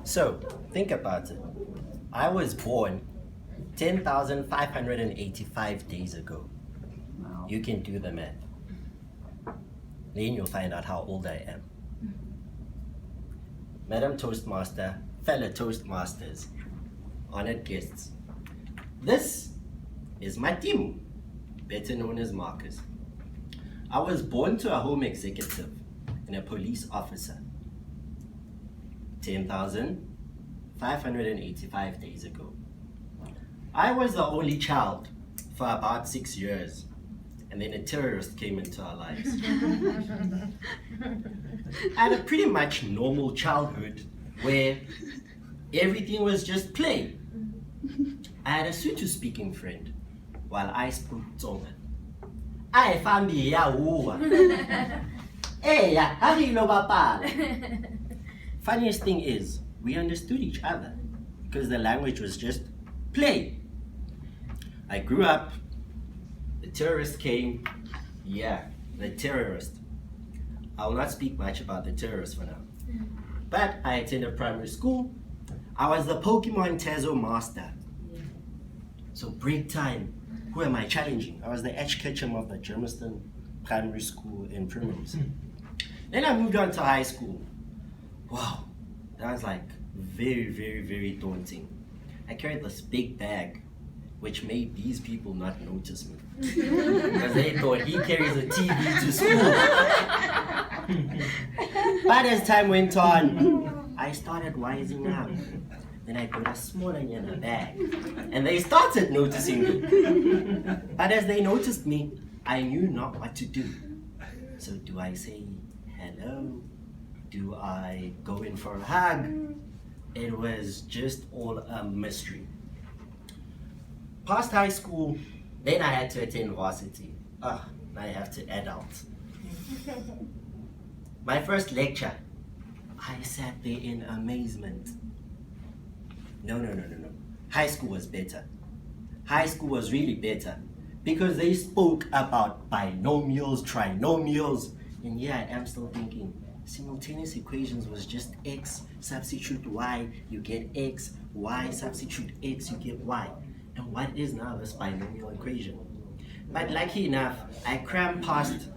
So, think about it. I was born 10,585 days ago. Wow. You can do the math. Then you'll find out how old I am. Madam Toastmaster, fellow Toastmasters, honored guests. This is Matimu, better known as Marcus. I was born to a home executive and a police officer 10,585 days ago. I was the only child for about 6 years, and then a terrorist came into our lives. I had a pretty much normal childhood where everything was just play. I had a Sotho speaking friend while I spoke Tsonga. I found the Yahuwa. Hey, how do you know about Funniest thing is, we understood each other because the language was just play. I grew up, the terrorist came, the terrorist. I will not speak much about the terrorist for now. But I attended primary school. I was the Pokemon Tezo master. So break time, who am I challenging? I was the Edge Ketchum of the Germiston Primary School in Primrose. Then I moved on to high school. Wow, that was like very, very, very daunting. I carried this big bag, which made these people not notice me. Because they thought he carries a TV to school. But as time went on, I started wising up. Then I got a smaller yellow bag. And they started noticing me. But as they noticed me, I knew not what to do. So do I say hello? Do I go in for a hug? It was just all a mystery. Past high school, then I had to attend varsity. I have to adult. My first lecture, I sat there in amazement. No. High school was better. High school was really better because they spoke about binomials, trinomials, and here I am still thinking, simultaneous equations was just x, substitute y, you get x, y, substitute x, you get y. And what is now this binomial equation? But lucky enough, I crammed past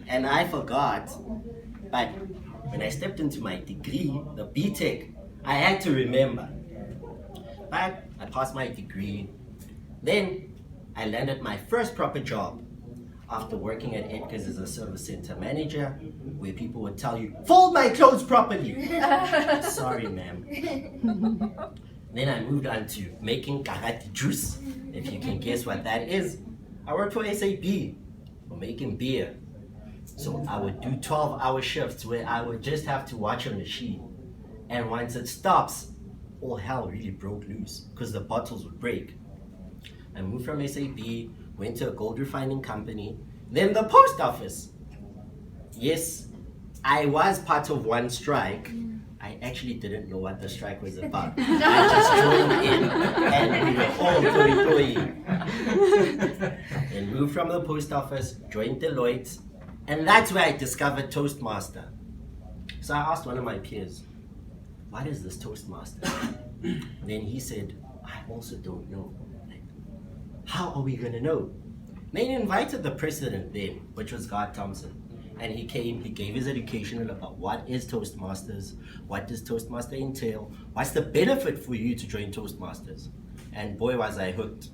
and I forgot. But when I stepped into my degree, the BTech, I had to remember. But I passed my degree. Then I landed my first proper job after working at Edgar's as a service center manager, where people would tell you, fold my clothes properly. Sorry, ma'am. Then I moved on to making karate juice, if you can guess what that is. I worked for SAP for making beer. So I would do 12-hour shifts where I would just have to watch a machine. And once it stops, all hell really broke loose because the bottles would break. I moved from SAP, went to a gold refining company, then the post office. Yes, I was part of one strike. I actually didn't know what the strike was about. I just joined in and we were all employee. Then moved from the post office, joined Deloitte, and that's where I discovered Toastmaster. So I asked one of my peers, what is this Toastmaster? Then he said, I also don't know. Like, how are we gonna know? Then he invited the president then, which was God Thompson. And he came, he gave his education about what is Toastmasters, what does Toastmaster entail, what's the benefit for you to join Toastmasters. And boy was I hooked.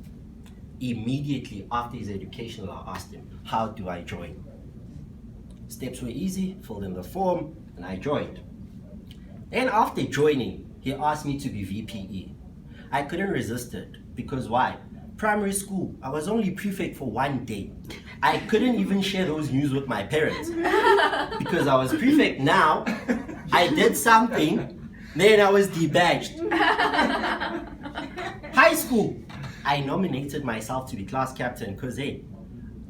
Immediately after his education, I asked him, how do I join? Steps were easy, filled in the form, and I joined. Then after joining, he asked me to be VPE. I couldn't resist it, because why? Primary school, I was only prefect for 1 day. I couldn't even share those news with my parents because I was prefect now. I did something, then I was debadged. High school, I nominated myself to be class captain because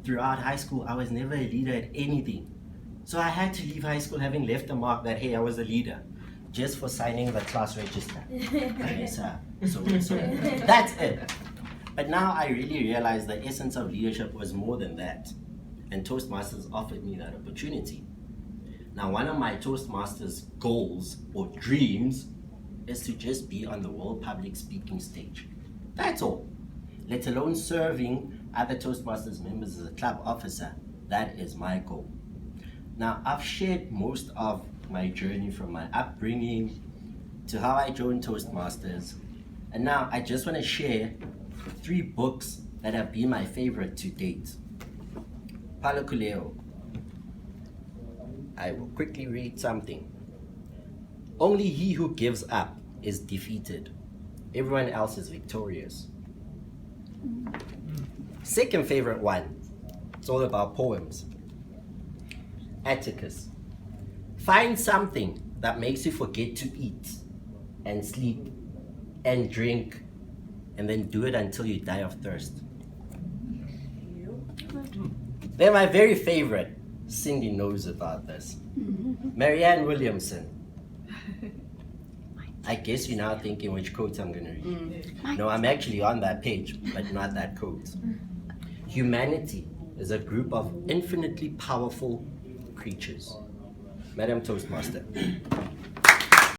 throughout high school, I was never a leader at anything. So I had to leave high school having left a mark that, hey, I was a leader, just for signing the class register. Yes, sir. So that's it. But now I really realize the essence of leadership was more than that. And Toastmasters offered me that opportunity. Now, one of my Toastmasters goals or dreams is to just be on the world public speaking stage. That's all. Let alone serving other Toastmasters members as a club officer. That is my goal. Now, I've shared most of my journey from my upbringing to how I joined Toastmasters. And now I just want to share 3 books that have been my favorite to date. Palakuleo. I will quickly read something. Only he who gives up is defeated. Everyone else is victorious. Second favorite one. It's all about poems. Atticus. Find something that makes you forget to eat and sleep and drink, and then do it until you die of thirst. Then my very favorite, Cindy knows about this. Marianne Williamson. I guess you're now thinking which quote I'm gonna read. No, I'm actually on that page, but not that quote. Humanity is a group of infinitely powerful creatures. Madam Toastmaster.